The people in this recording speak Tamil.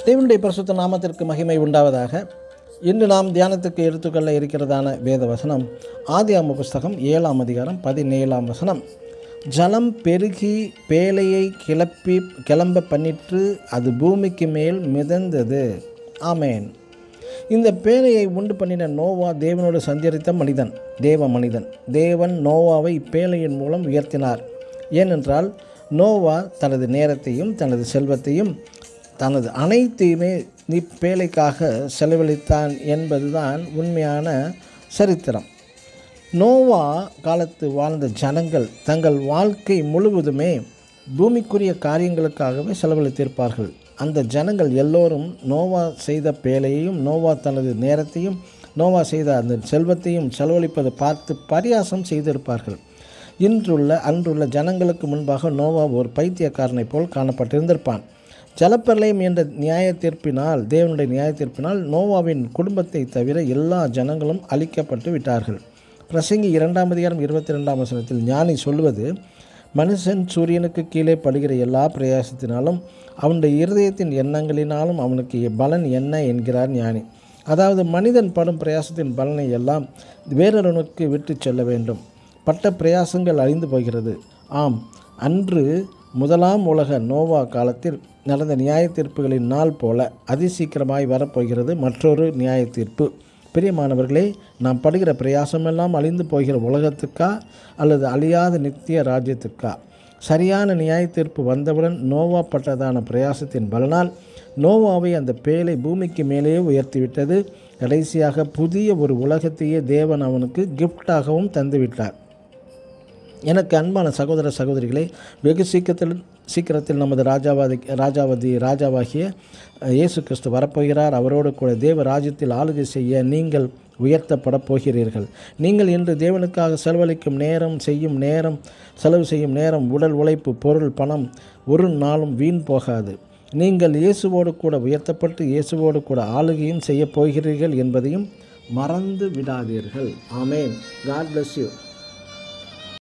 தேவனுடைய பரிசுத்த நாமத்திற்கு மகிமை உண்டாவதாக. இன்று நாம் தியானத்துக்கு எடுத்துக்கொள்ள இருக்கிறதான வேத வசனம் ஆதியாகம புஸ்தகம் 7ஆம் அதிகாரம் 17ஆம் வசனம். ஜலம் பெருகி பேழையை கிளம்ப பண்ணிற்று, அது பூமிக்கு மேல் மிதந்தது. ஆமேன். இந்த பேழையை உண்டு பண்ணின நோவா தேவனோடு சஞ்சரித்த மனிதன், தேவன் நோவாவை இப்பேழையின் மூலம் உயர்த்தினார். ஏனென்றால் நோவா தனது நேரத்தையும் தனது செல்வத்தையும் தனது அனைத்தையுமே இப்பேழைக்காக செலவழித்தான் என்பதுதான் உண்மையான சரித்திரம். நோவா காலத்து வாழ்ந்த ஜனங்கள் தங்கள் வாழ்க்கை முழுவதுமே பூமிக்குரிய காரியங்களுக்காகவே செலவழித்திருப்பார்கள். அந்த ஜனங்கள் எல்லோரும் நோவா செய்த பேழையையும் நோவா தனது நேரத்தையும் நோவா செய்த அந்த செல்வத்தையும் செலவழிப்பதை பார்த்து பரியாசம் செய்திருப்பார்கள். அன்றுள்ள ஜனங்களுக்கு முன்பாக நோவா ஒரு பைத்தியக்காரனை போல் காணப்பட்டிருந்திருப்பான். ஜலப்பிரளயம் என்ற தேவனுடைய நியாய தீர்ப்பினால் நோவாவின் குடும்பத்தை தவிர எல்லா ஜனங்களும் அழிக்கப்பட்டு விட்டார்கள். பிரசங்கி 2ஆம் அதிகாரம் 22ஆம் வசனத்தில் ஞானி சொல்வது, மனுஷன் சூரியனுக்கு கீழே படுகிற எல்லா பிரயாசத்தினாலும் அவனுடைய இருதயத்தின் எண்ணங்களினாலும் அவனுக்கு பலன் என்ன என்கிறார் ஞானி. அதாவது மனிதன் படும் பிரயாசத்தின் பலனை எல்லாம் வேறொருவனுக்கு விட்டு செல்ல வேண்டும். பட்ட பிரயாசங்கள் அழிந்து போகிறது. ஆம், அன்று முதலாம் உலக நோவா காலத்தில் நடந்த நியாய தீர்ப்புகளின் நாள் போல அதிசீக்கிரமாய் வரப்போகிறது மற்றொரு நியாய தீர்ப்பு. பிரியமானவர்களே, நாம் படுகிற பிரயாசமெல்லாம் அழிந்து போகிற உலகத்துக்கா அல்லது அழியாத நித்திய ராஜ்யத்துக்கா? சரியான நியாய தீர்ப்பு வந்தவுடன் நோவா பட்டதான பிரயாசத்தின் பலனால் நோவாவை அந்த பேழை பூமிக்கு மேலேயே உயர்த்திவிட்டது. கடைசியாக புதிய ஒரு உலகத்தையே தேவன் அவனுக்கு கிஃப்டாகவும் தந்துவிட்டார். எனக்கு அன்பான சகோதர சகோதரிகளே, வெகு சீக்கிரத்தில் நமது ராஜாவாகிய இயேசு கிறிஸ்து வரப்போகிறார். அவரோடு கூட தேவ ராஜ்யத்தில் ஆளுகை செய்ய நீங்கள் உயர்த்தப்பட போகிறீர்கள். நீங்கள் இன்று தேவனுக்காக செலவு செய்யும் நேரம், உடல் உழைப்பு, பொருள், பணம் ஒரு நாளும் வீண் போகாது. நீங்கள் இயேசுவோடு கூட உயர்த்தப்பட்டு இயேசுவோடு கூட ஆளுகையும் செய்ய போகிறீர்கள் என்பதையும் மறந்து விடாதீர்கள். ஆமேன். God bless you.